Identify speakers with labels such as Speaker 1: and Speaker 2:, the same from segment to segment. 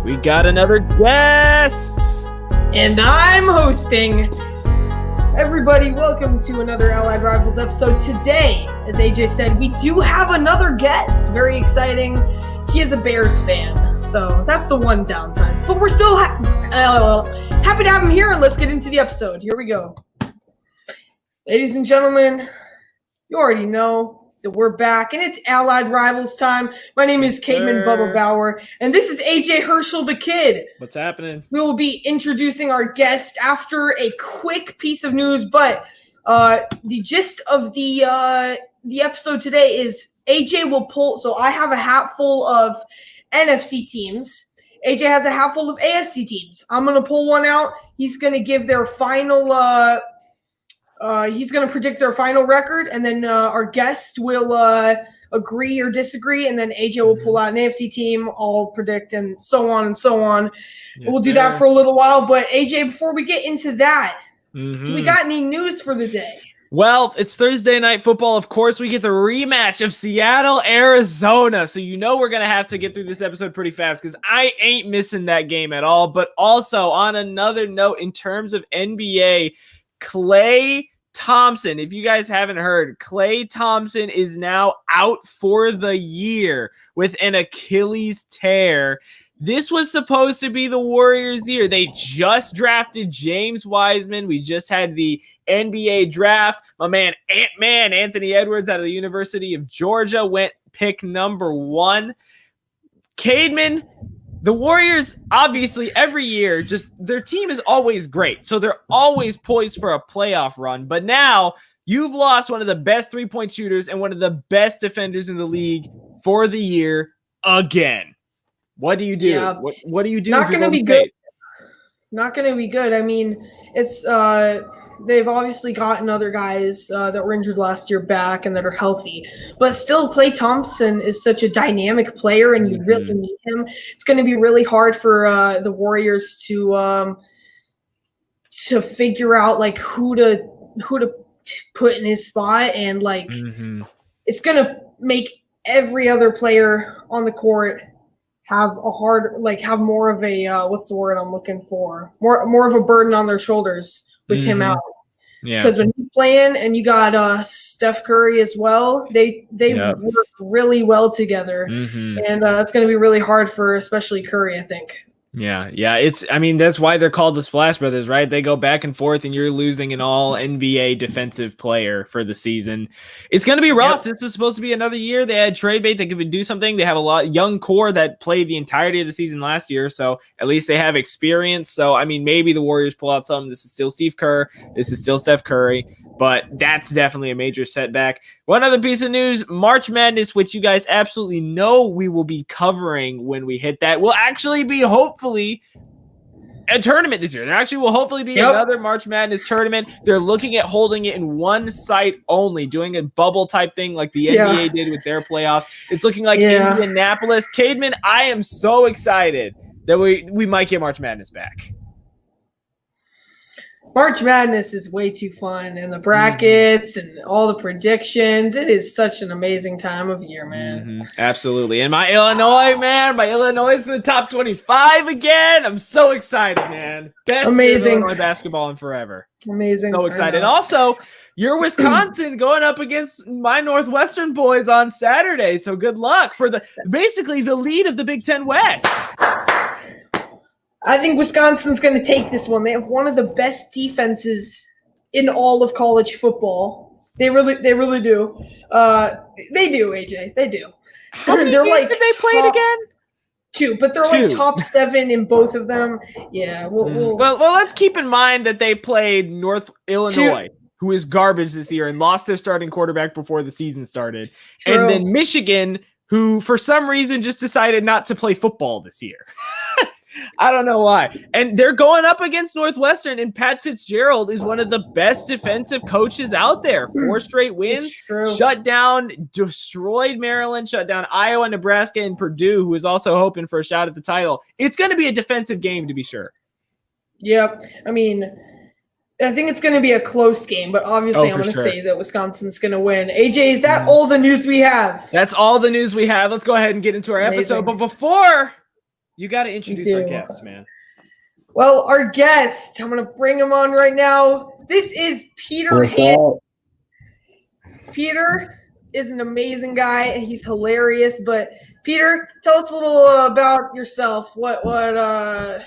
Speaker 1: We got another guest.
Speaker 2: And I'm hosting. Everybody, welcome to another Allied Rivals episode. Today, as AJ said, we do have another guest. Very exciting. He is a Bears fan, so that's the one downside. But we're still happy to have him here, and let's get into the episode. Here we go. Ladies and gentlemen, you already know that we're back, and it's Allied Rivals time. My name is Caedmon Bubba Bauer, and this is AJ Herschel the Kid.
Speaker 1: What's happening?
Speaker 2: We will be introducing our guest after a quick piece of news, but the gist of the episode today is AJ will pull. So I have a hat full of NFC teams. AJ has a hat full of AFC teams. I'm gonna pull one out. He's gonna give their final. He's going to predict their final record, and then our guest will agree or disagree, and then AJ will pull out an AFC team, I'll predict, and so on and so on. Yes, we'll do that for a little while, but AJ, before we get into that, do we got any news for the day?
Speaker 1: Well, it's Thursday Night Football. Of course, we get the rematch of Seattle, Arizona. So you know we're going to have to get through this episode pretty fast because I ain't missing that game at all. But also, on another note, in terms of NBA, Klay Thompson, if you guys haven't heard, Klay Thompson is now out for the year with an Achilles tear. This was supposed to be the Warriors' year. They just drafted James Wiseman. We just had the NBA draft. My man, Ant-Man, Anthony Edwards out of the University of Georgia went pick number 1. Caedmon, the Warriors, obviously, every year, just their team is always great. So they're always poised for a playoff run. But now you've lost one of the best three-point shooters and one of the best defenders in the league for the year again. What do you do? Yeah. What do you do?
Speaker 2: Not going to be good. Not going to be good. I mean, it's they've obviously gotten other guys that were injured last year back and that are healthy. But still, Klay Thompson is such a dynamic player, and you really need him. It's going to be really hard for the Warriors to figure out like who to put in his spot, and like it's going to make every other player on the court have more of a what's the word I'm looking for? More of a burden on their shoulders with him out. Yeah. Because when he's playing and you got Steph Curry as well, they work really well together. And it's going to be really hard for especially Curry, I think.
Speaker 1: Yeah. That's why they're called the Splash Brothers, right? They go back and forth, and you're losing an all NBA defensive player for the season. It's going to be rough. This is supposed to be another year. They had trade bait. They could do something. They have a lot young core that played the entirety of the season last year. So at least they have experience. So, I mean, maybe the Warriors pull out something. This is still Steve Kerr. This is still Steph Curry, but that's definitely a major setback. One other piece of news, March Madness, which you guys absolutely know we will be covering when we hit that, will actually be hopefully a tournament this year. There actually will hopefully be another March Madness tournament. They're looking at holding it in one site only, doing a bubble type thing like the NBA did with their playoffs. It's looking like Indianapolis. Caedmon, I am so excited that we might get March Madness back.
Speaker 2: March Madness is way too fun, and the brackets and all the predictions. It is such an amazing time of year, man.
Speaker 1: Absolutely. And my Illinois is in the top 25 again. I'm so excited, man. Best
Speaker 2: amazing
Speaker 1: Illinois basketball in forever.
Speaker 2: Amazing.
Speaker 1: So excited. Also, you're Wisconsin going up against my Northwestern boys on Saturday. So good luck for basically the lead of the Big Ten West.
Speaker 2: I think Wisconsin's going to take this one. They have one of the best defenses in all of college football. They really do. They do, AJ. They do.
Speaker 1: How many games did they play again?
Speaker 2: 2, but they're like top 7 in both of them. Yeah. Well,
Speaker 1: let's keep in mind that they played North Illinois, who is garbage this year and lost their starting quarterback before the season started. True. And then Michigan, who for some reason just decided not to play football this year. I don't know why. And they're going up against Northwestern, and Pat Fitzgerald is one of the best defensive coaches out there. 4 straight wins, destroyed Maryland, shut down Iowa, Nebraska, and Purdue, who is also hoping for a shot at the title. It's going to be a defensive game, to be sure.
Speaker 2: Yep. I mean, I think it's going to be a close game, but obviously I'm going to say that Wisconsin's going to win. AJ, is that all the news we have?
Speaker 1: That's all the news we have. Let's go ahead and get into our episode. But before You got to introduce our guests, man.
Speaker 2: Well, our guest, I'm going to bring him on right now. This is Peter. Peter is an amazing guy, and he's hilarious. But Peter, tell us a little about yourself. Who are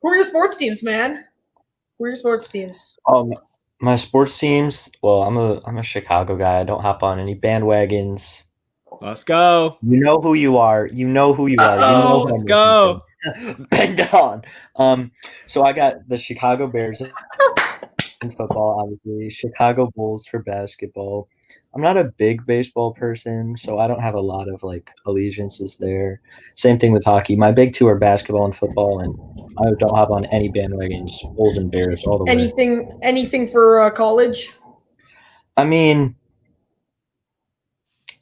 Speaker 2: your sports teams, man? Who are your sports teams?
Speaker 3: My sports teams. Well, I'm a Chicago guy. I don't hop on any bandwagons.
Speaker 1: Let's go.
Speaker 3: You know who you are. You know who you are. You know who
Speaker 1: let's go.
Speaker 3: Bang on. So I got the Chicago Bears in football, obviously. Chicago Bulls for basketball. I'm not a big baseball person, so I don't have a lot of allegiances there. Same thing with hockey. My big two are basketball and football, and I don't hop on any bandwagons. Bulls and Bears all the way.
Speaker 2: Anything for college?
Speaker 3: I mean,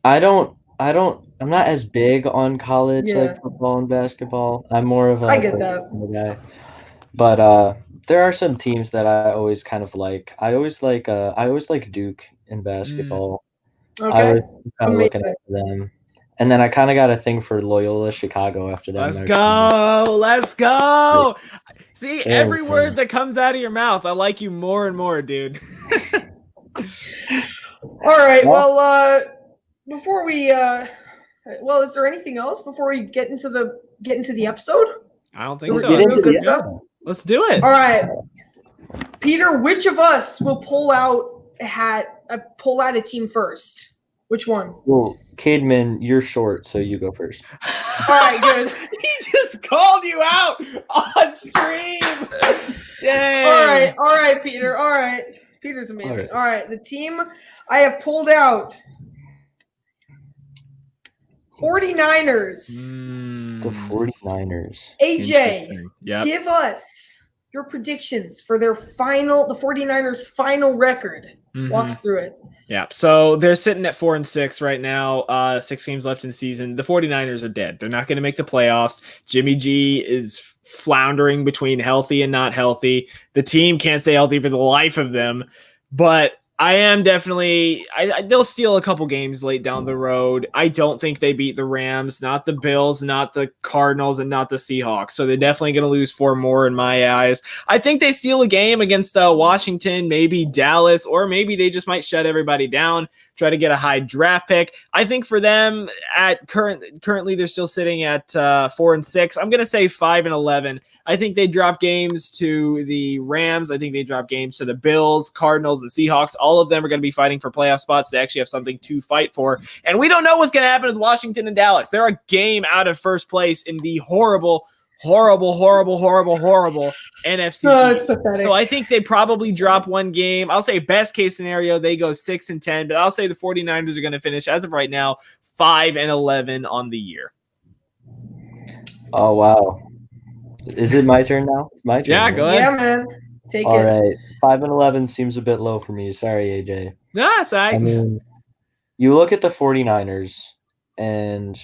Speaker 3: I'm not as big on college football and basketball. I'm more of
Speaker 2: I get that
Speaker 3: guy. But there are some teams that I always kind of like. I always like Duke in basketball.
Speaker 2: Okay.
Speaker 3: I was kind of looking at them. And then I kind of got a thing for Loyola Chicago after that.
Speaker 1: Let's go. See, every word that comes out of your mouth, I like you more and more, dude.
Speaker 2: All right. Well, before we is there anything else before we get into the episode?
Speaker 1: I don't think so. Let's do it.
Speaker 2: All right. Peter, which of us will pull out a team first? Which one?
Speaker 3: Well, Caedmon, you're short, so you go first.
Speaker 2: All right, good.
Speaker 1: He just called you out on stream. Dang.
Speaker 2: All right, Peter. All right. Peter's amazing. All right. The team I have pulled out 49ers.
Speaker 3: The 49ers.
Speaker 2: AJ, give us your predictions for the 49ers' final record. Walk us through it.
Speaker 1: Yeah, so they're sitting at 4-6 right now. 6 games left in the season. The 49ers are dead. They're not going to make the playoffs. Jimmy G is floundering between healthy and not healthy. The team can't stay healthy for the life of them. But I am definitely they'll steal a couple games late down the road. I don't think they beat the Rams, not the Bills, not the Cardinals, and not the Seahawks. So they're definitely going to lose 4 more in my eyes. I think they steal a game against Washington, maybe Dallas, or maybe they just might shut everybody down, try to get a high draft pick. I think for them at currently they're still sitting at 4-6. I'm going to say 5-11. I think they drop games to the Rams. I think they drop games to the Bills, Cardinals, and Seahawks. All of them are going to be fighting for playoff spots. They actually have something to fight for. And we don't know what's going to happen with Washington and Dallas. They're a game out of first place in the horrible NFC.
Speaker 2: Oh, it's pathetic.
Speaker 1: So I think they probably drop one game. I'll say best case scenario, they go 6-10, but I'll say the 49ers are going to finish as of right now 5-11 on the year.
Speaker 3: Oh, wow. Is it my turn now? It's my turn.
Speaker 1: Yeah, go ahead.
Speaker 2: Yeah, man. Take
Speaker 3: All
Speaker 2: it.
Speaker 3: All right. 5-11 seems a bit low for me. Sorry, AJ.
Speaker 1: No, that's all right.
Speaker 3: I mean, you look at the 49ers, and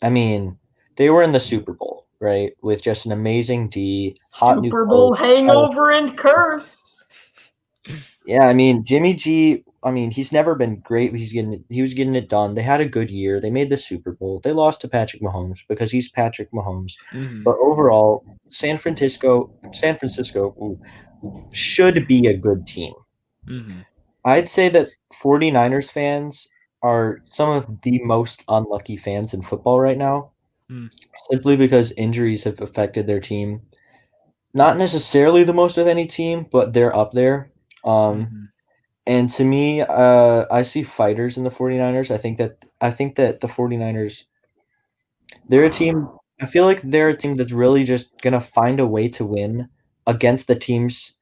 Speaker 3: I mean, they were in the Super Bowl, right? With just an amazing D.
Speaker 2: Super Bowl hangover and curse.
Speaker 3: Yeah, I mean, Jimmy G, he's never been great. He was getting it done. They had a good year. They made the Super Bowl. They lost to Patrick Mahomes because he's Patrick Mahomes.
Speaker 1: Mm-hmm.
Speaker 3: But overall, San Francisco should be a good team.
Speaker 1: Mm-hmm.
Speaker 3: I'd say that 49ers fans are some of the most unlucky fans in football right now, simply because injuries have affected their team. Not necessarily the most of any team, but they're up there. And to me, I see fighters in the 49ers. I think that the 49ers, they're a team. I feel like they're a team that's really just gonna find a way to win against the teams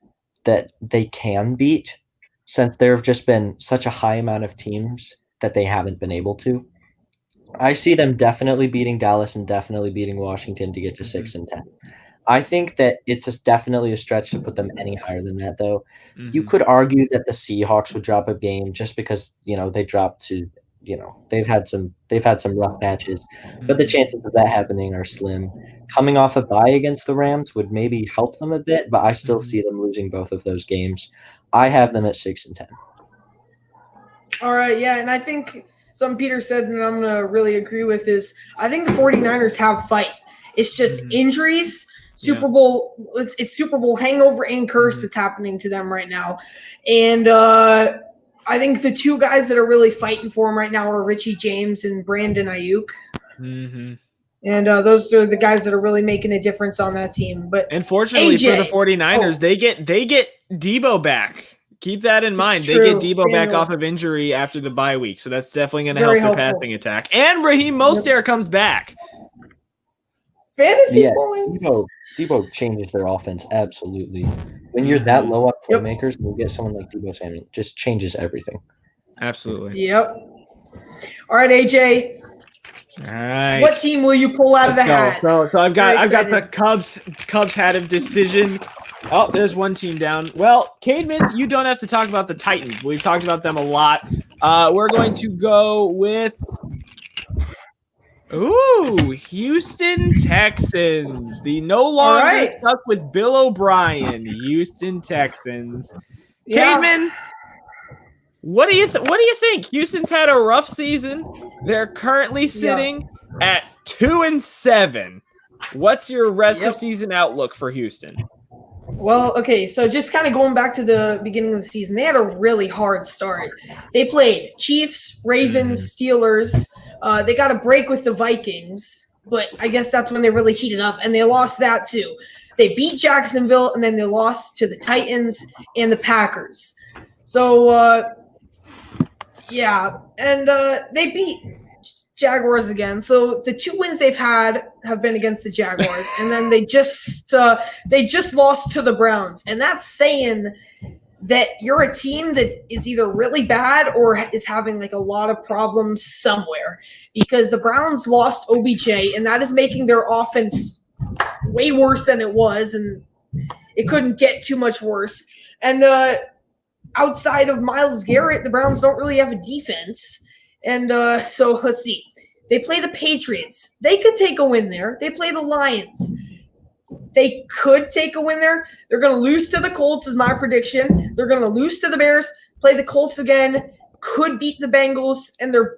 Speaker 3: that they can beat, since there have just been such a high amount of teams that they haven't been able to. I see them definitely beating Dallas and definitely beating Washington to get to 6-10. I think that it's definitely a stretch to put them any higher than that, though. You could argue that the Seahawks would drop a game just because they dropped to they've had some rough patches, but the chances of that happening are slim. Coming off a bye against the Rams would maybe help them a bit, but I still see them losing both of those games. I have them at 6-10.
Speaker 2: All right, yeah, and I think something Peter said and I'm going to really agree with is I think the 49ers have fight. It's just injuries, Super Bowl. It's Super Bowl hangover and curse that's happening to them right now. And I think the two guys that are really fighting for him right now are Richie James and Brandon Ayuk. And those are the guys that are really making a difference on that team. But
Speaker 1: unfortunately for the 49ers, they get Debo back. Keep that in mind. They get Debo back off of injury after the bye week. So that's definitely going to help their passing attack. And Raheem Mostert comes back.
Speaker 2: Fantasy points.
Speaker 3: Debo changes their offense, absolutely. When you're that low up playmakers and you get someone like Debo Samuel, it just changes everything.
Speaker 1: Absolutely.
Speaker 2: Yep. All right, AJ.
Speaker 1: All right.
Speaker 2: What team will you pull out of the hat?
Speaker 1: So I've got the Cubs had a decision. Oh, there's one team down. Well, Caedmon, you don't have to talk about the Titans. We've talked about them a lot. We're going to go with Houston Texans. The no longer stuck with Bill O'Brien. Houston Texans.
Speaker 2: Yeah.
Speaker 1: Caedmon, what do you think? Houston's had a rough season. They're currently sitting at 2-7. What's your rest of season outlook for Houston?
Speaker 2: Well, okay, so just kind of going back to the beginning of the season, they had a really hard start. They played Chiefs, Ravens, Steelers. They got a break with the Vikings, but I guess that's when they really heated up, and they lost that too. They beat Jacksonville, and then they lost to the Titans and the Packers. So, and they beat Jaguars again. So the two wins they've had have been against the Jaguars, and then they just lost to the Browns. And that's saying that you're a team that is either really bad or is having like a lot of problems somewhere, because the Browns lost OBJ, and that is making their offense way worse than it was, and it couldn't get too much worse. And outside of Myles Garrett, the Browns don't really have a defense. And so let's see. They play the Patriots. They could take a win there. They play the Lions. They could take a win there. They're going to lose to the Colts is my prediction. They're going to lose to the Bears, play the Colts again, could beat the Bengals, and they're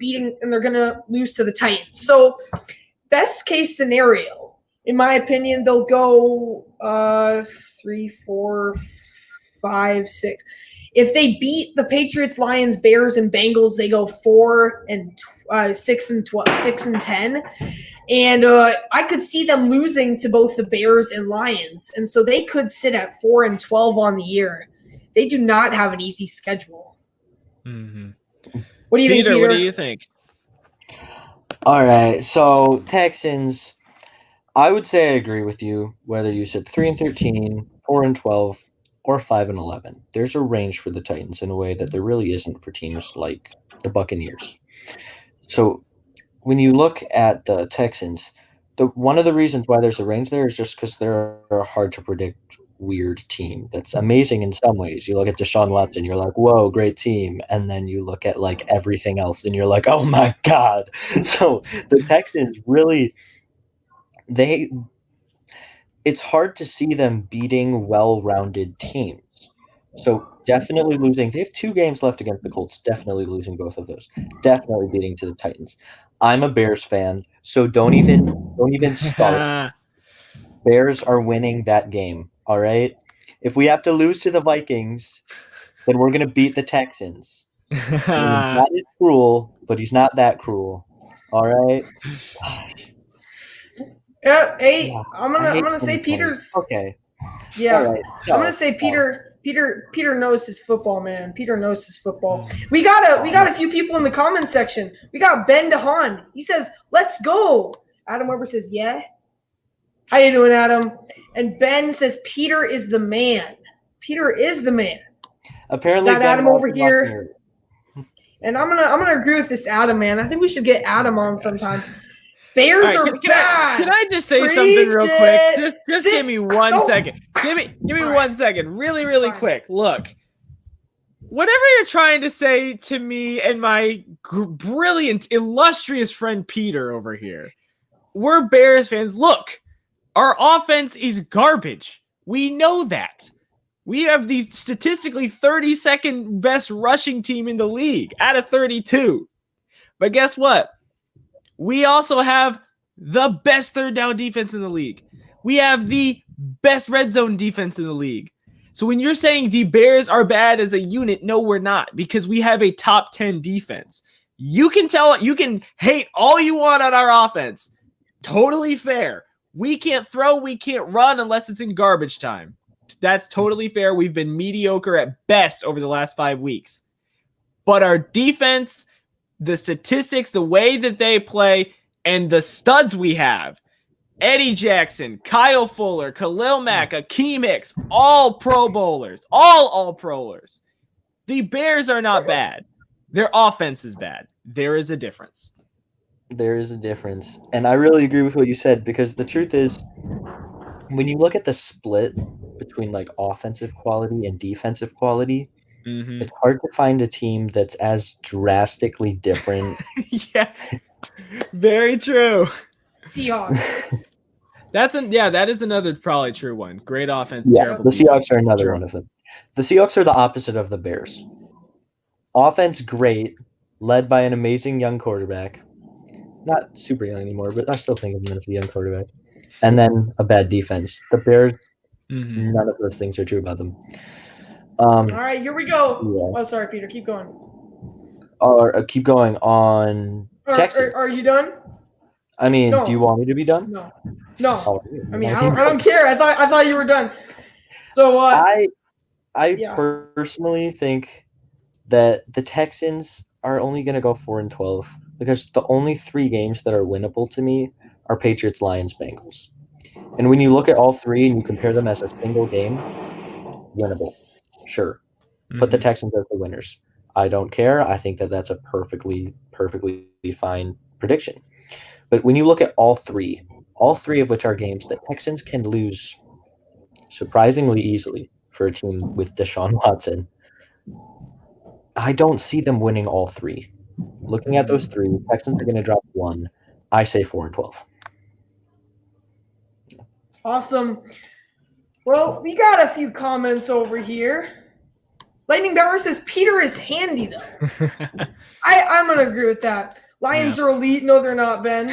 Speaker 2: going to lose to the Titans. So best case scenario, in my opinion, they'll go 3, 4, 5, 6. If they beat the Patriots, Lions, Bears, and Bengals, they go 4 and 6 and 12, 6 and 10. And I could see them losing to both the Bears and Lions, and so they could sit at 4 and 12 on the year. They do not have an easy schedule. What do you think, Peter?
Speaker 1: What do you think?
Speaker 3: All right, so Texans, I would say I agree with you. Whether you said 3 and 13, 4 and 12. Or 5 and 11. There's a range for the Titans in a way that there really isn't for teams like the Buccaneers. So when you look at the Texans, one of the reasons why there's a range there is just because they're a hard to predict weird team that's amazing in some ways. You look at Deshaun Watson, you're like, whoa, great team. And then you look at like everything else and you're like, oh my God. So the Texans really, it's hard to see them beating well-rounded teams. So definitely losing. They have 2 games left against the Colts. Definitely losing both of those. Definitely beating to the Titans. I'm a Bears fan, so don't even start. Bears are winning that game, all right? If we have to lose to the Vikings, then we're going to beat the Texans. That is cruel, but he's not that cruel, all right?
Speaker 2: Yeah, hey, I'm gonna say Peter's
Speaker 3: okay.
Speaker 2: Yeah, right, I'm gonna say Peter knows his football, man. Peter knows his football. We got a few people in the comment section. We got Ben DeHaan. He says, "Let's go." Adam Weber says, "Yeah." How you doing, Adam? And Ben says, "Peter is the man." Peter is the man.
Speaker 3: Apparently,
Speaker 2: got Adam over here. And I'm gonna agree with this Adam, man. I think we should get Adam on sometime. Bears are bad.
Speaker 1: Can I just say something real quick? Just give me 1 second. Give me 1 second. Really quick. Look, whatever you're trying to say to me and my brilliant, illustrious friend Peter over here, we're Bears fans. Look, our offense is garbage. We know that. We have the statistically 32nd best rushing team in the league out of 32. But guess what? We also have the best third down defense in the league. We have the best red zone defense in the league. So when you're saying the Bears are bad as a unit, no, we're not, because we have a top 10 defense. You can hate all you want on our offense. Totally fair. We can't throw, we can't run unless it's in garbage time. That's totally fair. We've been mediocre at best over the last 5 weeks. But our defense, the statistics, the way that they play, and the studs we have, Eddie Jackson, Kyle Fuller, Khalil Mack, Akeem Hicks, all Pro Bowlers, all Pro-ers. The Bears are not bad. Their offense is bad. There is a difference.
Speaker 3: There is a difference. And I really agree with what you said, because the truth is, when you look at the split between like offensive quality and defensive quality, it's hard to find a team that's as drastically different.
Speaker 1: Yeah, very true.
Speaker 2: Seahawks.
Speaker 1: That is another probably true one. Great offense, terrible
Speaker 3: the
Speaker 1: defense.
Speaker 3: Seahawks are another one of them. The Seahawks are the opposite of the Bears. Offense great, led by an amazing young quarterback. Not super young anymore, but I still think of him as a young quarterback. And then a bad defense. The Bears, none of those things are true about them.
Speaker 2: All right, here we go.
Speaker 3: Yeah.
Speaker 2: Oh, sorry, Peter. Keep going.
Speaker 3: Keep going on Texas.
Speaker 2: Are you done?
Speaker 3: I mean,
Speaker 2: No.
Speaker 3: do you want me to be done?
Speaker 2: No.
Speaker 3: Oh,
Speaker 2: I mean, I don't care. I thought you were done. So
Speaker 3: I personally think that the Texans are only going to go 4-12 because the only 3 games that are winnable to me are Patriots, Lions, Bengals. And when you look at all 3 and you compare them as a single game, winnable. Sure. Put the Texans as the winners. I don't care. I think that that's a perfectly fine prediction. But when you look at all three of which are games that Texans can lose surprisingly easily for a team with Deshaun Watson, I don't see them winning all 3. Looking at those 3, Texans are going to drop 1. I say 4-12.
Speaker 2: Awesome. Well, we got a few comments over here. Lightning Bauer says Peter is handy, though. I'm going to agree with that. Lions are elite. No, they're not, Ben.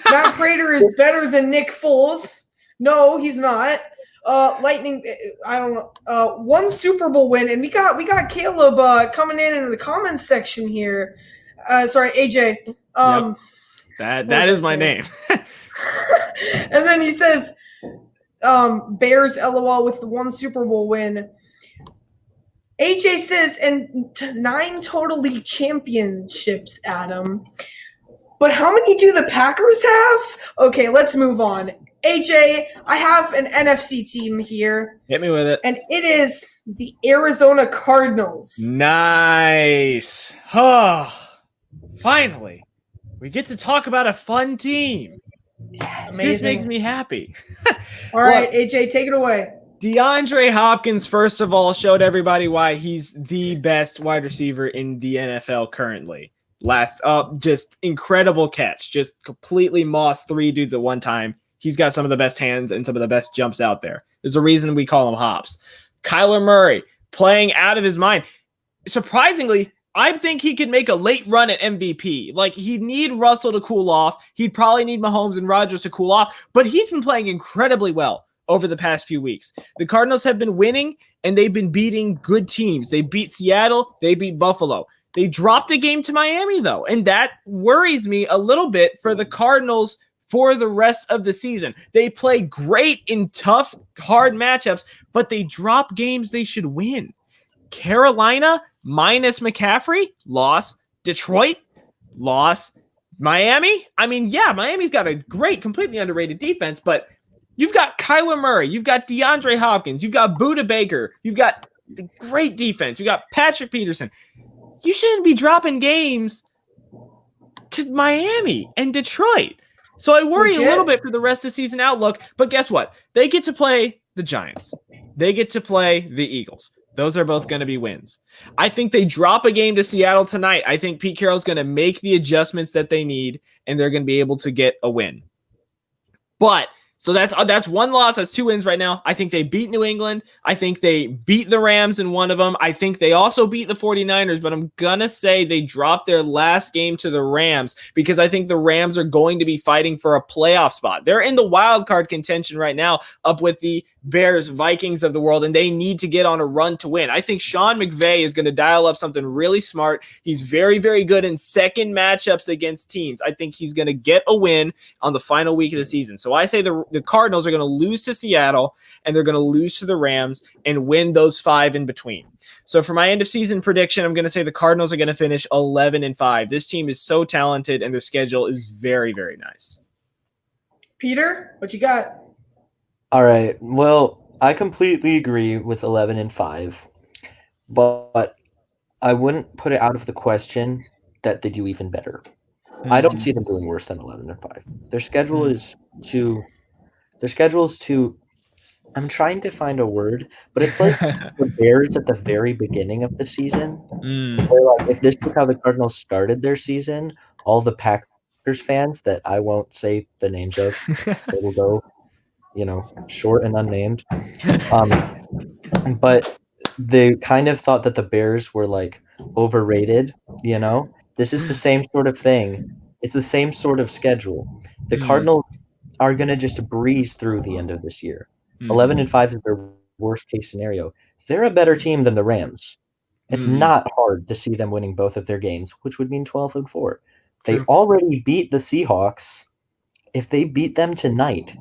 Speaker 2: Matt Prater is better than Nick Foles. No, he's not. Lightning, I don't know. 1 Super Bowl win, and we got Caleb coming in the comments section here. Sorry, AJ.
Speaker 1: Yep. That is my name.
Speaker 2: And then he says, Bears LOL with the 1 Super Bowl win. AJ says, and 9 total league championships, Adam. But how many do the Packers have? Okay, let's move on. AJ, I have an NFC team here.
Speaker 1: Hit me with it.
Speaker 2: And it is the Arizona Cardinals.
Speaker 1: Nice. Oh, finally, we get to talk about a fun team.
Speaker 2: Amazing.
Speaker 1: This makes me happy.
Speaker 2: All right, AJ, take it away.
Speaker 1: DeAndre Hopkins, first of all, showed everybody why he's the best wide receiver in the NFL currently. Last up, just incredible catch. Just completely mossed 3 dudes at one time. He's got some of the best hands and some of the best jumps out there. There's a reason we call him Hops. Kyler Murray playing out of his mind. Surprisingly, I think he could make a late run at MVP. Like, he'd need Russell to cool off. He'd probably need Mahomes and Rodgers to cool off. But he's been playing incredibly well over the past few weeks. The Cardinals have been winning, and they've been beating good teams. They beat Seattle. They beat Buffalo. They dropped a game to Miami, though, and that worries me a little bit for the Cardinals for the rest of the season. They play great in tough, hard matchups, but they drop games they should win. Carolina, minus McCaffrey, loss. Detroit, loss. Miami, I mean, yeah, Miami's got a great, completely underrated defense, but you've got Kyler Murray, you've got DeAndre Hopkins, you've got Budda Baker, you've got the great defense, you got Patrick Peterson. You shouldn't be dropping games to Miami and Detroit. So I worry a little bit for the rest of the season outlook, but guess what? They get to play the Giants. They get to play the Eagles. Those are both going to be wins. I think they drop a game to Seattle tonight. I think Pete Carroll's going to make the adjustments that they need, and they're going to be able to get a win. But So that's one loss. That's 2 wins right now. I think they beat New England. I think they beat the Rams in one of them. I think they also beat the 49ers, but I'm going to say they dropped their last game to the Rams because I think the Rams are going to be fighting for a playoff spot. They're in the wild card contention right now up with the Bears, Vikings of the world, and they need to get on a run to win. I think Sean McVay is going to dial up something really smart. He's very, very good in second matchups against teams. I think he's going to get a win on the final week of the season. So I say the Cardinals are going to lose to Seattle and they're going to lose to the Rams and win those 5 in between. So for my end of season prediction, I'm going to say the Cardinals are going to finish 11-5. This team is so talented and their schedule is very, very nice.
Speaker 2: Peter, what you got?
Speaker 3: All right. Well, I completely agree with 11-5, but I wouldn't put it out of the question that they do even better. I don't see them doing worse than 11-5. Their schedule is too. I'm trying to find a word, but it's like the Bears at the very beginning of the season. Where, like, if this is how the Cardinals started their season, all the Packers fans that I won't say the names of, they will go, short and unnamed. But they kind of thought that the Bears were like overrated. This is the same sort of thing. It's the same sort of schedule. The Cardinals are going to just breeze through the end of this year. 11-5 is their worst case scenario. They're a better team than the Rams. It's not hard to see them winning both of their games, which would mean 12-4. They already beat the Seahawks. If they beat them tonight,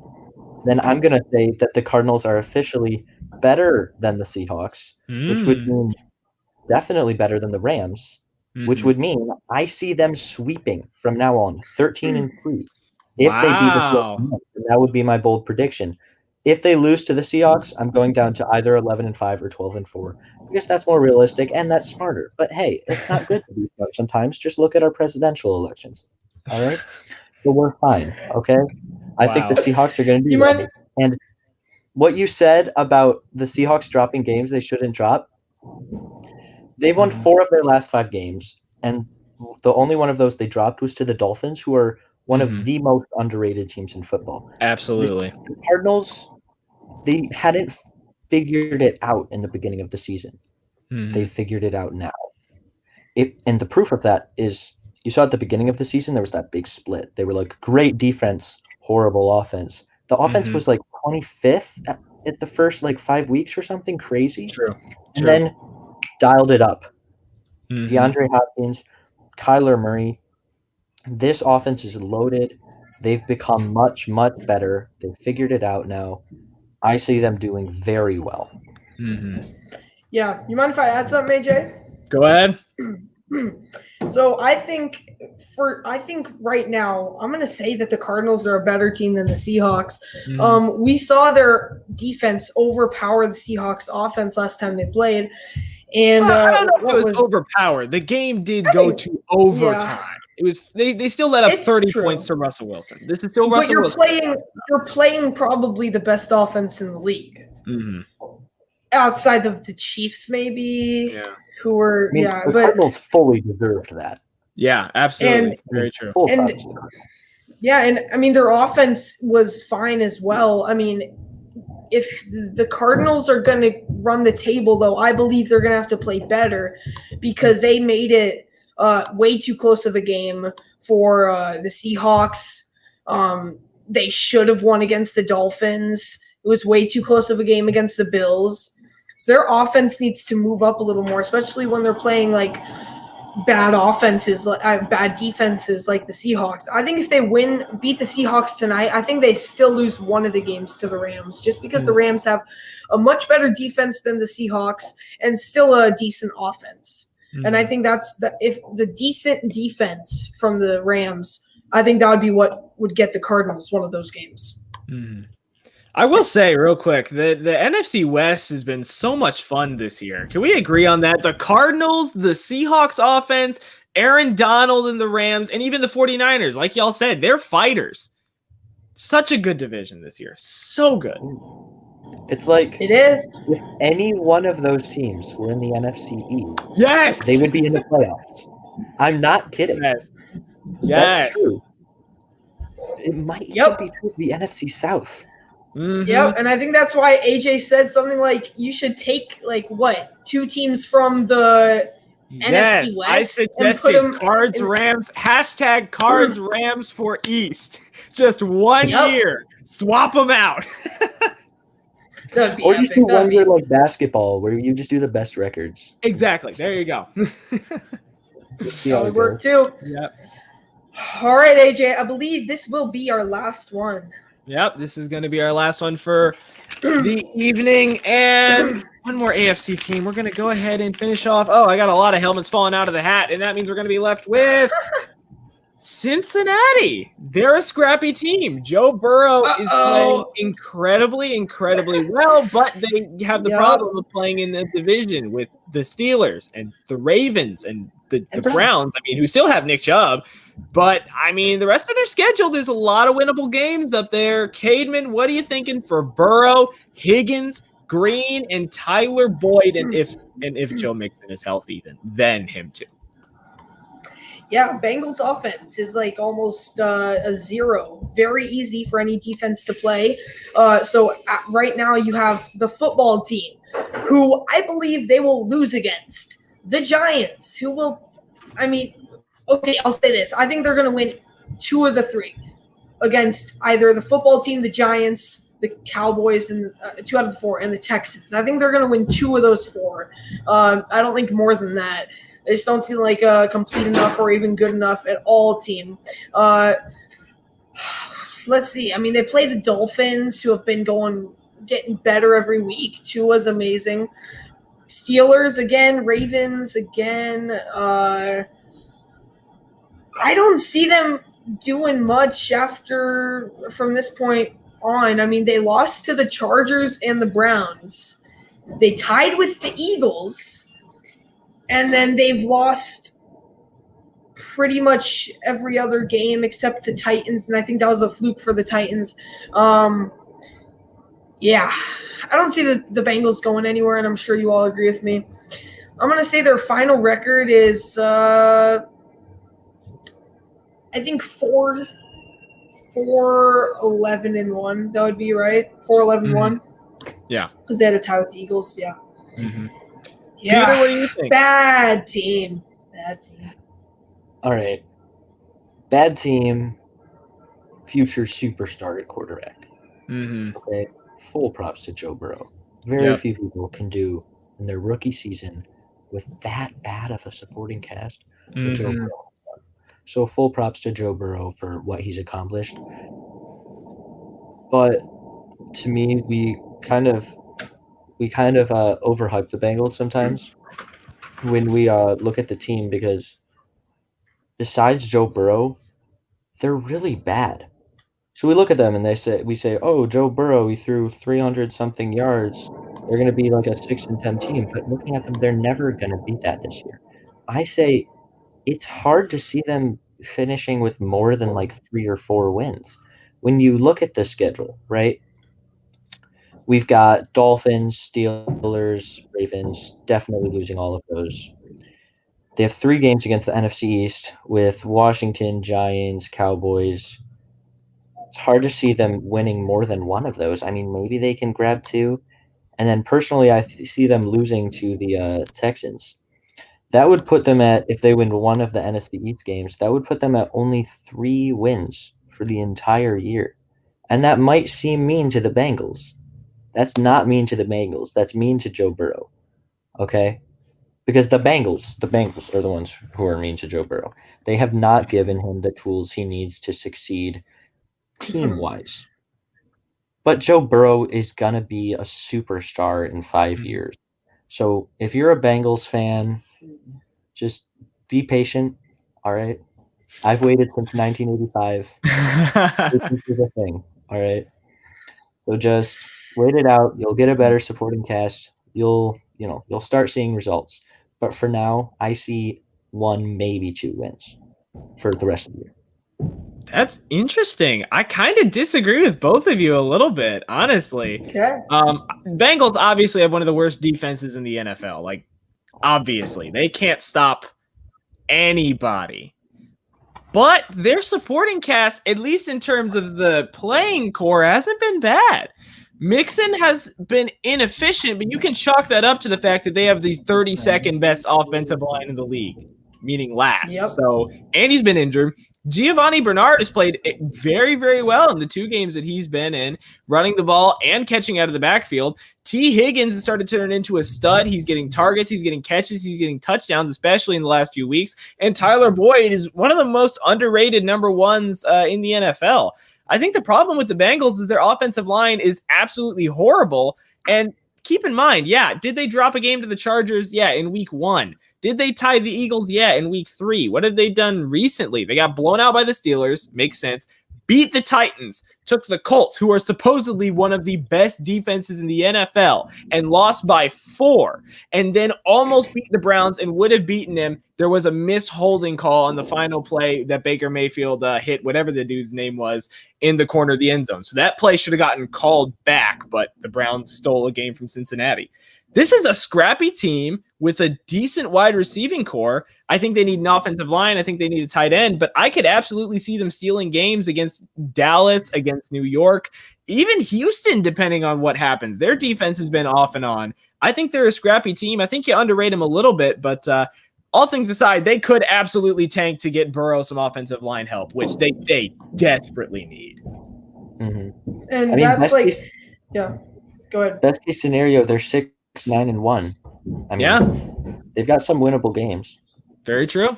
Speaker 3: then I'm going to say that the Cardinals are officially better than the Seahawks, which would mean definitely better than the Rams, which would mean I see them sweeping from now on 13-3. If they beat the Seahawks, that would be my bold prediction. If they lose to the Seahawks, I'm going down to either 11-5 or 12-4 because that's more realistic and that's smarter. But hey, it's not good to be smart sometimes. Just look at our presidential elections. All right, so we're fine. Okay, I think the Seahawks are going to do well. And what you said about the Seahawks dropping games they shouldn't drop, they've won 4 of their last 5 games, and the only one of those they dropped was to the Dolphins, who are one of the most underrated teams in football.
Speaker 1: Absolutely.
Speaker 3: The Cardinals, they hadn't figured it out in the beginning of the season. They figured it out now. And the proof of that is you saw at the beginning of the season, there was that big split. They were like, great defense, horrible offense. The offense was like 25th at the first 5 weeks or something crazy. And then dialed it up. DeAndre Hopkins, Kyler Murray. This offense is loaded. They've become much, much better. They've figured it out now. I see them doing very well.
Speaker 2: Yeah. You mind if I add something, AJ?
Speaker 1: Go ahead.
Speaker 2: So I think right now I'm going to say that the Cardinals are a better team than the Seahawks. We saw their defense overpower the Seahawks offense last time they played. And
Speaker 1: I don't know if it was overpowered. The game did go to overtime. It was they still let up 30 points to Russell Wilson. This is still Russell Wilson.
Speaker 2: You're playing probably the best offense in the league. Outside of the Chiefs, maybe. Who were
Speaker 3: the Cardinals fully deserved that.
Speaker 1: Yeah, absolutely. Very true.
Speaker 2: And I mean their offense was fine as well. I mean, if the Cardinals are going to run the table, though, I believe they're going to have to play better because they made it way too close of a game for the Seahawks. They should have won against the Dolphins. It was way too close of a game against the Bills. So their offense needs to move up a little more, especially when they're playing bad defenses like the Seahawks. I think if they beat the Seahawks tonight, I think they still lose one of the games to the Rams just because the Rams have a much better defense than the Seahawks and still a decent offense. And I think if the decent defense from the Rams, I think that would be what would get the Cardinals one of those games.
Speaker 1: I will say real quick, the NFC West has been so much fun this year. Can we agree on that? The Cardinals, the Seahawks offense, Aaron Donald and the Rams, and even the 49ers, like y'all said, they're fighters. Such a good division this year. So good.
Speaker 3: It's like
Speaker 2: it is.
Speaker 3: If any one of those teams were in the NFC East,
Speaker 1: yes,
Speaker 3: they would be in the playoffs. I'm not kidding.
Speaker 1: Yes.
Speaker 3: That's true. It might even be true of the NFC South.
Speaker 2: Yep, and I think that's why AJ said something like you should take like what 2 teams from the
Speaker 1: Yes,
Speaker 2: NFC West
Speaker 1: I
Speaker 2: and put
Speaker 1: suggested
Speaker 2: them
Speaker 1: Cards
Speaker 2: in,
Speaker 1: Rams hashtag Cards Rams for East. Just one
Speaker 2: Yep.
Speaker 1: year, swap them out.
Speaker 2: That'd be
Speaker 3: Or
Speaker 2: epic.
Speaker 3: just do
Speaker 2: That'd
Speaker 3: one
Speaker 2: be
Speaker 3: year like basketball, where you just do the best records.
Speaker 1: Exactly. There you go.
Speaker 3: See
Speaker 2: that
Speaker 3: how
Speaker 2: would
Speaker 3: it
Speaker 2: work
Speaker 3: goes.
Speaker 2: too.
Speaker 1: Yep.
Speaker 2: All right, AJ. I believe this will be our last one.
Speaker 1: Yep. This is going to be our last one for the evening, and one more AFC team. We're going to go ahead and finish off. Oh, I got a lot of helmets falling out of the hat, and that means we're going to be left with Cincinnati. They're a scrappy team. Joe Burrow is playing incredibly well, but they have the problem of playing in the division with the Steelers and the Ravens and the Browns. I mean, who still have Nick Chubb. But, I mean, the rest of their schedule, there's a lot of winnable games up there. Caedmon, what are you thinking for Burrow, Higgins, Green, and Tyler Boyd? And if Joe Mixon is healthy, then him too.
Speaker 2: Yeah, Bengals offense is like almost a 0. Very easy for any defense to play. So right now you have the football team, who I believe they will lose against. The Giants, who will, I mean, okay, I'll say this. I think they're going to win 2 of the 3 against either the football team, the Giants, the Cowboys, and 2 out of 4, and the Texans. I think they're going to win 2 of those 4. I don't think more than that. They just don't seem like a complete enough or even good enough at all team. Let's see. I mean, they play the Dolphins, who have been getting better every week. Tua's amazing. Steelers again, Ravens again. I don't see them doing much from this point on. I mean, they lost to the Chargers and the Browns. They tied with the Eagles. And then they've lost pretty much every other game except the Titans, and I think that was a fluke for the Titans. Yeah, I don't see the Bengals going anywhere, and I'm sure you all agree with me. I'm going to say their final record is, I think 4-11-1. That would be right. 4-11-1.
Speaker 1: Yeah.
Speaker 2: Because they had a tie with the Eagles, yeah.
Speaker 1: Mm-hmm.
Speaker 2: Yeah,
Speaker 1: Peter, what do you think?
Speaker 2: Bad team.
Speaker 3: All right. Bad team, future superstar at quarterback.
Speaker 1: Mm-hmm.
Speaker 3: Okay. Full props to Joe Burrow. Very few people can do in their rookie season with that bad of a supporting cast with Joe Burrow. So full props to Joe Burrow for what he's accomplished. But to me, we kind of overhype the Bengals sometimes when we look at the team, because besides Joe Burrow, they're really bad. So we look at them and we say, oh, Joe Burrow, he threw 300 something yards. They're going to be like a 6-10 team. But looking at them, they're never going to beat that this year. I say it's hard to see them finishing with more than like 3 or 4 wins. When you look at the schedule, right? We've got Dolphins, Steelers, Ravens, definitely losing all of those. They have 3 games against the NFC East with Washington, Giants, Cowboys. It's hard to see them winning more than one of those. I mean, maybe they can grab 2. And then personally, I see them losing to the Texans. That would put them at, if they win one of the NFC East games, that would put them at only 3 wins for the entire year. And that might seem mean to the Bengals. That's not mean to the Bengals. That's mean to Joe Burrow. Okay? Because the Bengals are the ones who are mean to Joe Burrow. They have not given him the tools he needs to succeed team-wise. But Joe Burrow is going to be a superstar in 5 years. So if you're a Bengals fan, just be patient, all right? I've waited since 1985. This is a thing, all right? So just wait it out. You'll get a better supporting cast. You'll start seeing results. But for now, I see 1, maybe 2 wins for the rest of the year.
Speaker 1: That's interesting. I kind of disagree with both of you a little bit, honestly.
Speaker 2: Okay.
Speaker 1: Bengals obviously have one of the worst defenses in the NFL. Like, obviously, they can't stop anybody. But their supporting cast, at least in terms of the playing core, hasn't been bad. Mixon has been inefficient, but you can chalk that up to the fact that they have the 32nd best offensive line in the league, meaning last.
Speaker 2: Yep.
Speaker 1: So, and he's been injured. Giovanni Bernard has played very, very well in the 2 games that he's been in, running the ball and catching out of the backfield. T. Higgins has started to turn into a stud. He's getting targets, he's getting catches, he's getting touchdowns, especially in the last few weeks. And Tyler Boyd is one of the most underrated number ones in the NFL. I think the problem with the Bengals is their offensive line is absolutely horrible. And keep in mind, did they drop a game to the Chargers? Yeah, in week 1. Did they tie the Eagles? Yeah, in week 3. What have they done recently? They got blown out by the Steelers. Makes sense. Beat the Titans, took the Colts, who are supposedly one of the best defenses in the NFL, and lost by 4, and then almost beat the Browns and would have beaten them. There was a missed holding call on the final play that Baker Mayfield hit, whatever the dude's name was, in the corner of the end zone. So that play should have gotten called back, but the Browns stole a game from Cincinnati. This is a scrappy team with a decent wide receiving core. I think they need an offensive line. I think they need a tight end, but I could absolutely see them stealing games against Dallas, against New York, even Houston, depending on what happens. Their defense has been off and on. I think they're a scrappy team. I think you underrate them a little bit, but all things aside, they could absolutely tank to get Burrow some offensive line help, which they desperately need.
Speaker 3: Mm-hmm.
Speaker 2: And I mean, that's like, go ahead.
Speaker 3: Best case scenario, they're 6-9-1. I mean, they've got some winnable games.
Speaker 1: Very true.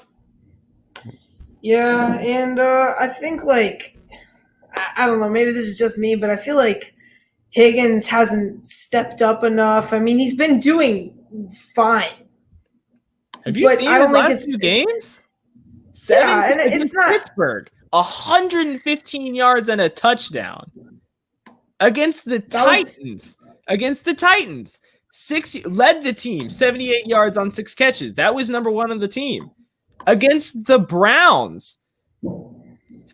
Speaker 2: Yeah, and I think, like, I don't know, maybe this is just me, but I feel like Higgins hasn't stepped up enough. I mean, he's been doing fine.
Speaker 1: Have you seen the last 2 games?
Speaker 2: Yeah, and it's not
Speaker 1: Pittsburgh. 115 yards and a touchdown against the Titans. Led the team 78 yards on 6 catches. That was number 1 on the team. Against the Browns,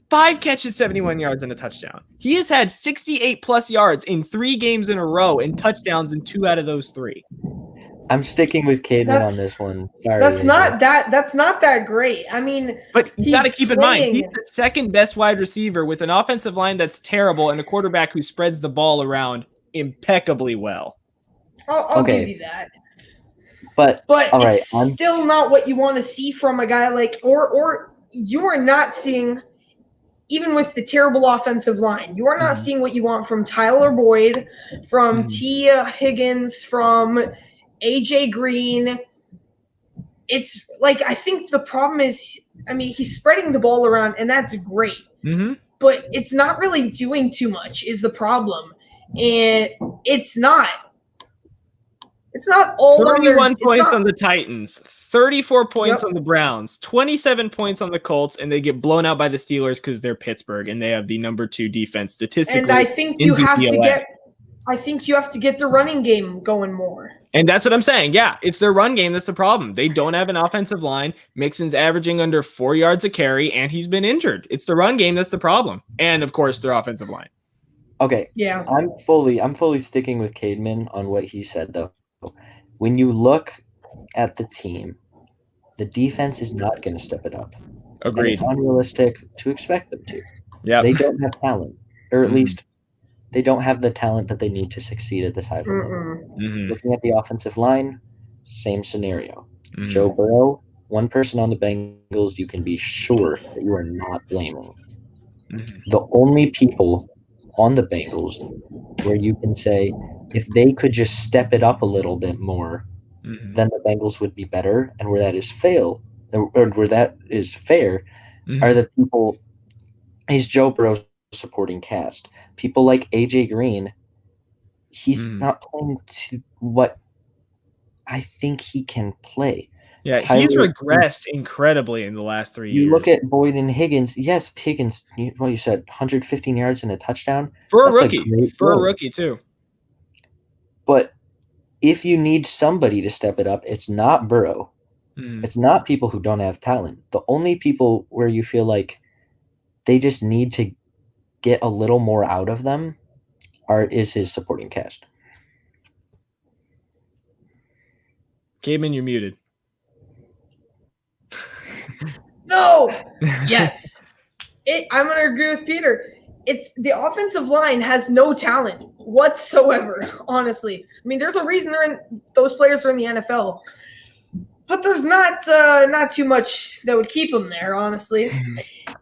Speaker 1: 5 catches, 71 yards, and a touchdown. He has had 68 plus yards in 3 games in a row and touchdowns in 2 out of those 3.
Speaker 3: I'm sticking with Caedmon on this one. Sorry,
Speaker 2: that's not that great. I mean,
Speaker 1: but you got to keep in mind he's the 2nd best wide receiver with an offensive line that's terrible and a quarterback who spreads the ball around impeccably well.
Speaker 2: I'll give you that.
Speaker 3: But
Speaker 2: it's still not what you want to see from a guy like, or you are not seeing, even with the terrible offensive line, you are not seeing what you want from Tyler Boyd, from T. Higgins, from A.J. Green. It's like, I think the problem is, I mean, he's spreading the ball around, and that's great.
Speaker 1: Mm-hmm.
Speaker 2: But it's not really doing too much is the problem. And it's not all
Speaker 1: 31 points on the Titans, 34 points on the Browns, 27 points on the Colts, and they get blown out by the Steelers because they're Pittsburgh and they have the number 2 defense statistically.
Speaker 2: And I think you have to get the running game going more.
Speaker 1: And that's what I'm saying. Yeah, it's their run game that's the problem. They don't have an offensive line. Mixon's averaging under 4 yards a carry, and he's been injured. It's the run game that's the problem. And, of course, their offensive line.
Speaker 3: Okay.
Speaker 2: Yeah.
Speaker 3: I'm fully sticking with Caedmon on what he said, though. When you look at the team, the defense is not going to step it up.
Speaker 1: Agreed.
Speaker 3: And it's unrealistic to expect them to.
Speaker 1: Yeah.
Speaker 3: They don't have talent, or at least they don't have the talent that they need to succeed at this high level. Looking at the offensive line, same scenario. Joe Burrow, one person on the Bengals you can be sure that you are not blaming. The only people on the Bengals where you can say if they could just step it up a little bit more, then the Bengals would be better, and where that is fair, are the people. He's Joe Burrow's supporting cast. People like A.J. Green, he's not playing to what I think he can play.
Speaker 1: Yeah, he's regressed incredibly in the last 3 years.
Speaker 3: You look at Boyd and Higgins. Yes, Higgins, you said 115 yards and a touchdown.
Speaker 1: For a rookie, too.
Speaker 3: But if you need somebody to step it up, it's not Burrow. It's not people who don't have talent. The only people where you feel like they just need to get a little more out of them is his supporting cast.
Speaker 1: Caedmon, you're muted.
Speaker 2: No. Yes. I'm going to agree with Peter. It's the offensive line has no talent whatsoever, honestly. I mean, there's a reason those players are in the NFL. But there's not too much that would keep them there, honestly.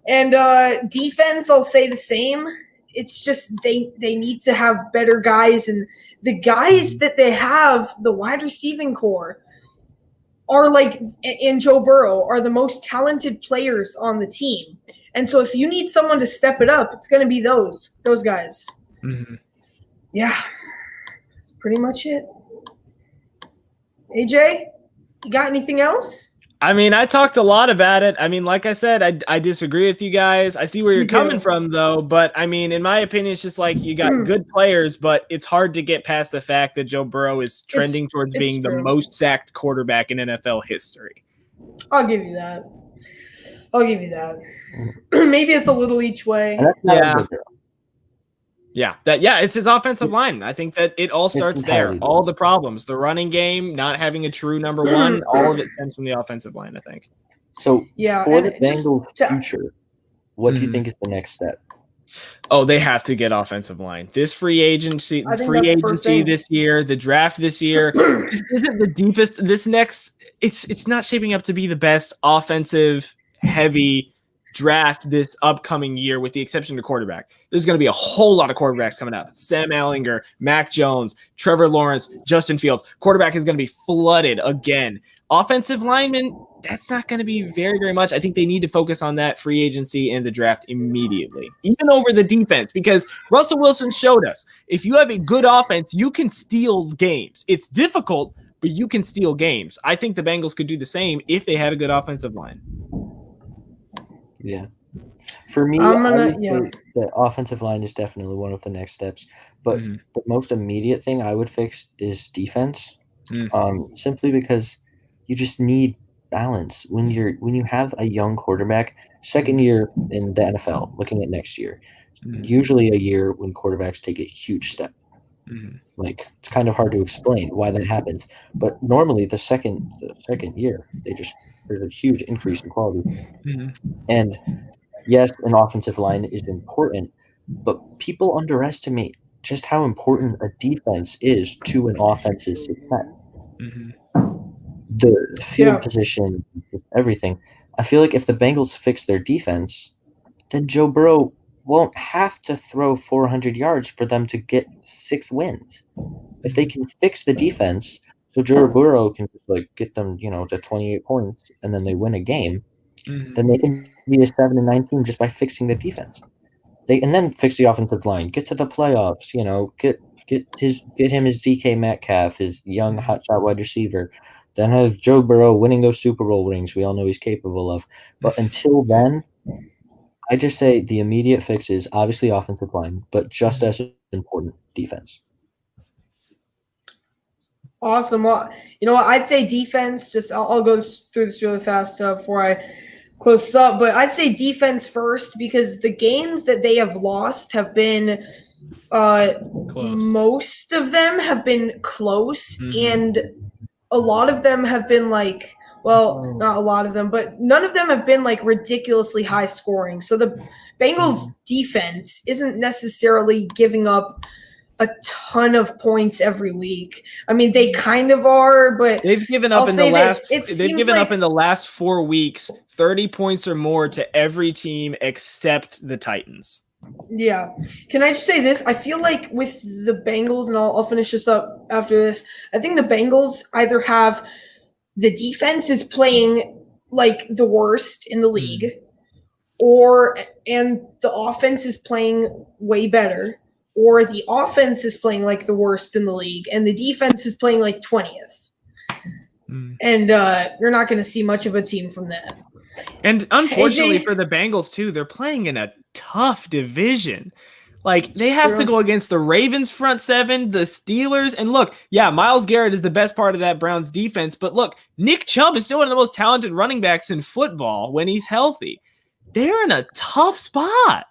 Speaker 2: And defense, I'll say the same. It's just they need to have better guys, and the guys that they have, the wide receiving core, are and Joe Burrow are the most talented players on the team. And so if you need someone to step it up, it's going to be those guys.
Speaker 1: Mm-hmm.
Speaker 2: Yeah, that's pretty much it. AJ, you got anything else?
Speaker 1: I mean, I talked a lot about it. I mean, like I said, I disagree with you guys. I see where you're coming from, though. But, I mean, in my opinion, it's just like you got good players, but it's hard to get past the fact that Joe Burrow is trending towards being the most sacked quarterback in NFL history.
Speaker 2: I'll give you that. Maybe it's a little each way.
Speaker 1: Yeah, it's his offensive line. I think that it all starts there. All the problems, the running game, not having a true number one, all of it stems from the offensive line, I think.
Speaker 3: So for the Bengals' future, what do you think is the next step?
Speaker 1: Oh, they have to get offensive line. This free agency this year, the draft this year, this isn't the deepest. It's not shaping up to be the best offensive heavy draft this upcoming year, with the exception of quarterback. There's going to be a whole lot of quarterbacks coming up. Sam Ehlinger, Mac Jones, Trevor Lawrence, Justin Fields. Quarterback is going to be flooded again. Offensive linemen, that's not going to be very, very much. I think they need to focus on that free agency and the draft immediately, even over the defense, because Russell Wilson showed us if you have a good offense, you can steal games. It's difficult, but you can steal games. I think the Bengals could do the same if they had a good offensive line.
Speaker 3: Yeah. For me, the offensive line is definitely one of the next steps. But the most immediate thing I would fix is defense. Simply because you just need balance. When you have a young quarterback, second year in the NFL, looking at next year, usually a year when quarterbacks take a huge step. Like, it's kind of hard to explain why that happens. But normally the second year, there's a huge increase in quality. And yes, an offensive line is important, but people underestimate just how important a defense is to an offense's success. The field position, everything. I feel like if the Bengals fix their defense, then Joe Burrow won't have to throw 400 yards for them to get 6 wins. If they can fix the defense, so Joe Burrow can get them, to 28 points, and then they win a game, then they can be a 7-19 just by fixing the defense. And then fix the offensive line, get to the playoffs, get him his DK Metcalf, his young hotshot wide receiver, then have Joe Burrow winning those Super Bowl rings we all know he's capable of. But until then, I just say the immediate fix is obviously offensive line, but just as important, defense.
Speaker 2: Awesome. Well, you know what? I'd say defense. I'll go through this really fast before I close this up. But I'd say defense first, because the games that they have lost have been most of them have been close, and a lot of them have been not a lot of them, but none of them have been ridiculously high scoring. So the Bengals defense isn't necessarily giving up a ton of points every week. I mean, they kind of are, but
Speaker 1: they've given up in the last 4 weeks 30 points or more to every team except the Titans.
Speaker 2: Yeah. Can I just say this? I feel like with the Bengals, and I'll finish this up after this, I think the Bengals either have the defense is playing the worst in the league, and the offense is playing way better, or the offense is playing the worst in the league and the defense is playing 20th. And you're not going to see much of a team from that. And
Speaker 1: unfortunately for the Bengals too, they're playing in a tough division. They have to go against the Ravens front seven, the Steelers, and look, Myles Garrett is the best part of that Browns defense, but look, Nick Chubb is still one of the most talented running backs in football when he's healthy. They're in a tough spot.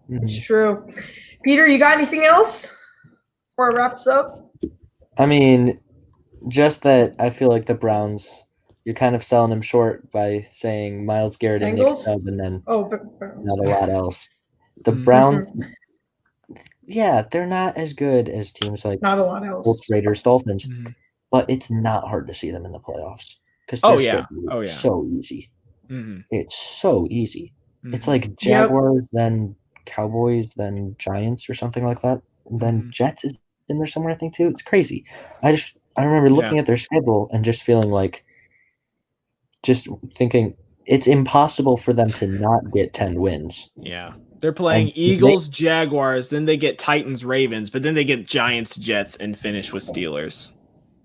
Speaker 2: It's true. Peter, you got anything else before I wrap this up?
Speaker 3: I mean, just that I feel like the Browns you're kind of selling him short by saying Myles Garrett and Nick
Speaker 2: Bengals?
Speaker 3: Chubb and then
Speaker 2: but
Speaker 3: not a lot else. The
Speaker 1: Mhm.
Speaker 3: Browns, yeah, they're not as good as teams like
Speaker 2: not a lot else.
Speaker 3: Colts, Raiders, Dolphins,
Speaker 1: Mhm.
Speaker 3: but it's not hard to see them in the playoffs because
Speaker 1: Oh,
Speaker 3: their
Speaker 1: yeah.
Speaker 3: schedule
Speaker 1: Oh,
Speaker 3: is
Speaker 1: yeah.
Speaker 3: so easy.
Speaker 1: Mhm.
Speaker 3: It's so easy. It's
Speaker 1: Mhm.
Speaker 3: like Jaguars, then Cowboys, then Giants or something like that. And then
Speaker 1: Mhm.
Speaker 3: Jets is in there somewhere, I think, too. It's crazy. I remember looking at their schedule and just feeling like, just thinking it's impossible for them to not get 10 wins.
Speaker 1: Yeah. They're playing
Speaker 3: And
Speaker 1: Eagles, Jaguars, then they get Titans, Ravens, but then they get Giants, Jets, and finish with Steelers.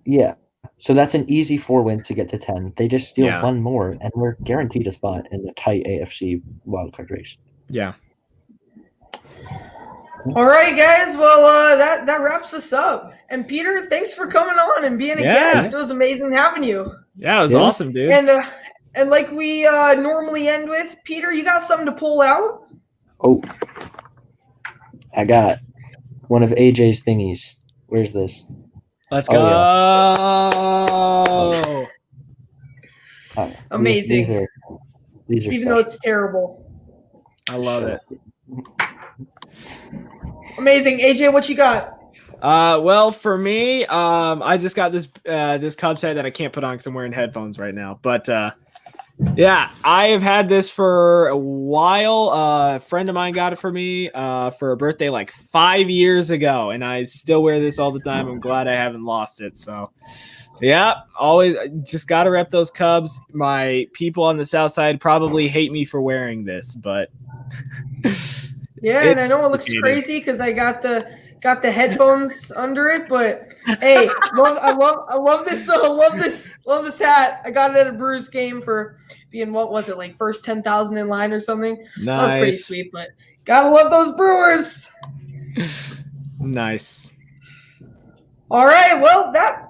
Speaker 3: Yeah. So that's an easy 4 wins to get to 10. They just steal
Speaker 1: Yeah.
Speaker 3: one more, and we're guaranteed a spot in the tight AFC wildcard race.
Speaker 1: Yeah.
Speaker 2: All right, guys. Well, that wraps us up. And Peter, thanks for coming on and being a guest. It was amazing having you.
Speaker 1: Yeah, it was awesome, dude.
Speaker 2: And like we normally end with, Peter, you got something to pull out?
Speaker 3: Oh, I got one of AJ's thingies. Where's this?
Speaker 1: Let's go.
Speaker 3: Yeah.
Speaker 2: Amazing.
Speaker 3: These are
Speaker 2: even
Speaker 3: special.
Speaker 2: though it's terrible.
Speaker 1: I love it.
Speaker 2: Amazing. AJ, what you got?
Speaker 1: Well, for me, I just got this Cubs hat that I can't put on because I'm wearing headphones right now. But yeah, I have had this for a while. A friend of mine got it for me for a birthday like 5 years ago, and I still wear this all the time. I'm glad I haven't lost it. So yeah, always just gotta rep those Cubs. My people on the south side probably hate me for wearing this, but
Speaker 2: yeah, and I know it looks crazy because I got the headphones under it, but hey, I love this hat. I got it at a Brewers game for being, what was it, like first 10,000 in line or something.
Speaker 1: Nice.
Speaker 2: So that was pretty sweet, but gotta love those Brewers.
Speaker 1: Nice.
Speaker 2: All right, well, that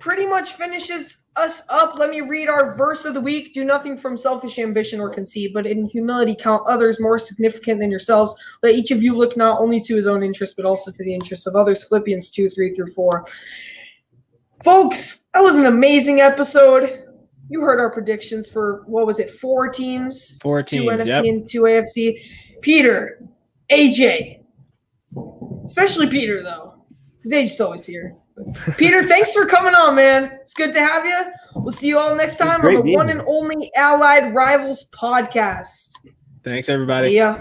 Speaker 2: pretty much finishes us up. Let me read our verse of the week. Do nothing from selfish ambition or conceit, but in humility count others more significant than yourselves. Let each of you look not only to his own interest, but also to the interests of others. Philippians 2:3-4. Folks, that was an amazing episode. You heard our predictions for, what was it, 4 teams?
Speaker 1: 4 teams,
Speaker 2: 2 NFC and 2 AFC. Peter, AJ, especially Peter, though, because AJ's always here. Peter, thanks for coming on, man. It's good to have you. We'll see you all next time on the one and only Allied Rivals podcast.
Speaker 1: Thanks, everybody.
Speaker 2: See ya.